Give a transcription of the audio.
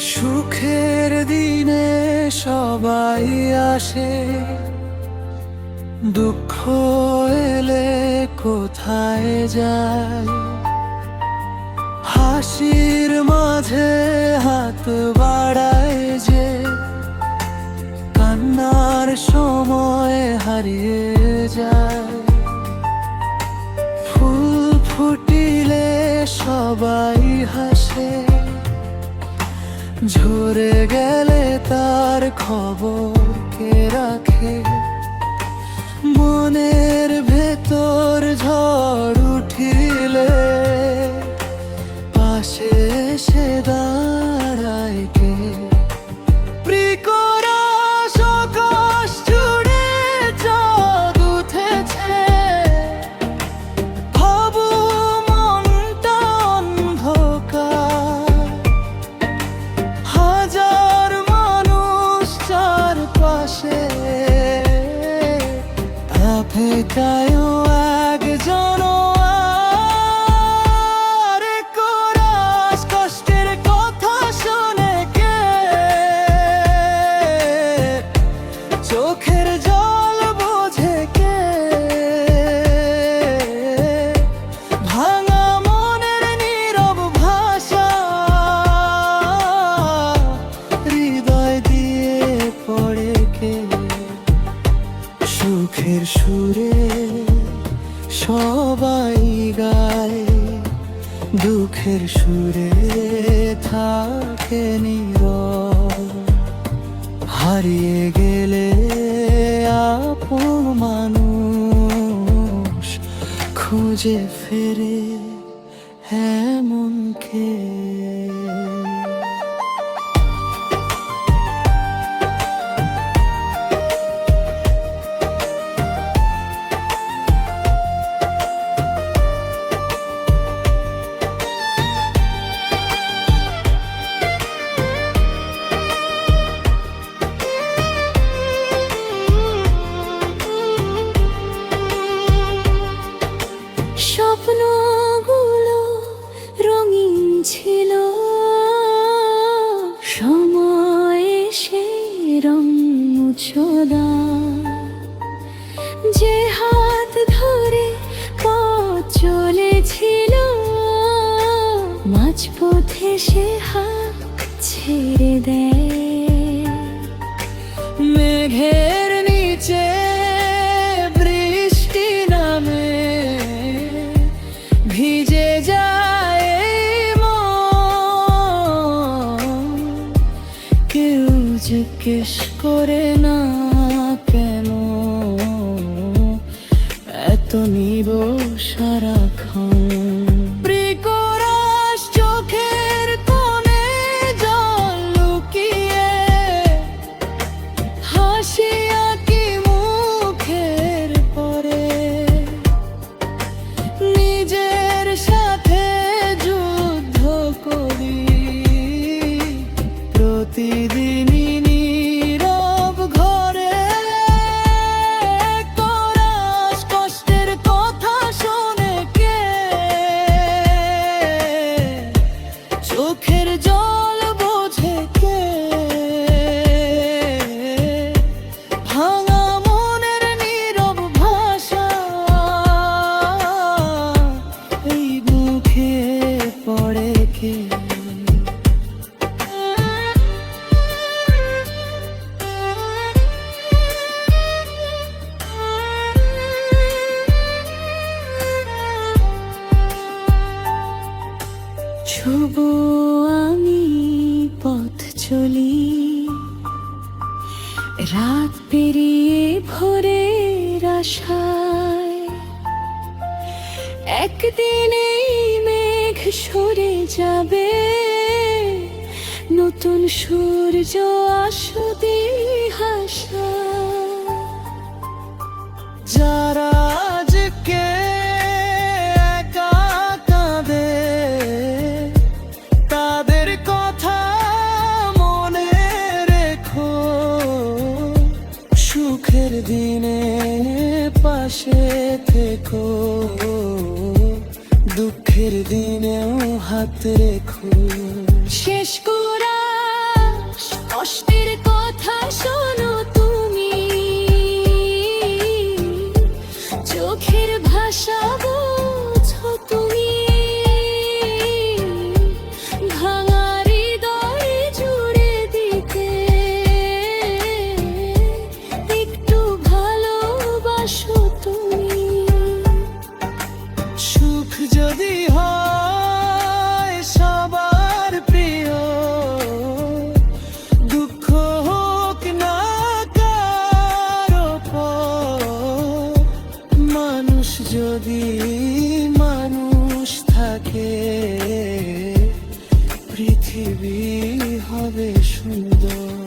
সুখের দিনে সবাই আসে, দুঃখ এলে কোথায় যায়? হাসির মাঝে হাত বাড়ায় যে, কান্নার সময় হারিয়ে যায়। ফুল ফুটিলে সবাই হাসে, ঝরে গেলে তার খবর কে রাখে? মনের ভেতর ঝড় উঠিলে পাশে এসে দাঁড়ায় কে? প্রিকরাস আকাশ জুড়ে চাঁদ উঠেছে, ভাবু মনটা অন্ধকার। হাজার মানুষ চারপাশে, আপেটায়ও একজন আর। কোরাস কষ্টের কথা শোনে কে? চোখের জল বোঝে কে? ভাঙা মনের নীরব ভাষা হৃদয় দিয়ে পড়ে কে? সুখের সুরে সবাই গায়, দুঃখের সুরে থাকে নীরব। হারিয়ে গেলে আপন মানুষ খুঁজে ফেরে এমন কে? স্বপ্নগুলো রঙিন ছিল, সময়ে সেই রং মুছদা। যে হাত ধরে পথ চলেছিল, মাঝপথে সে হাত ছেড়ে দেয়। মেঘের নিচে বৃষ্টি নামে, ভিজে যায় মন। কেউ জিজ্ঞেস করে না কেন এত নীরব সারাক্ষণ? প্রিকরাস চোখের কোণে জল লুকিয়ে, হাসিয়া কি মুখের পরে? নিজের সাথে যুদ্ধ করি প্রতিদিনই নীরব ঘরে। কোরাস কষ্টের কথা শোনে কে? চোখের জল বোঝে কে? ভাঙা মনের নীরব ভাষা এই মুখে পড়ে কে? শুভ আমি পথ চলি, রাত পেরিয়ে ভোরের আশায়। একদিন এই মেঘ সরে যাবে, নতুন সূর্য আসবে হাসা। যারা আজকে একা কাঁদে, দুঃখের দিনেও হাত রেখো। শেষ করা কষ্টের কথা শোনো তুমি, চোখের ভাষা বোঝো তুমি, ভাঙা হৃদয় জুড়ে দিতে একটু ভালোবাসো তুমি। সুখ যদি হয় সবার প্রিয়, দুঃখ হোক না কারো পর, মানুষ যদি মানুষ থাকে পৃথিবী হবে সুন্দর।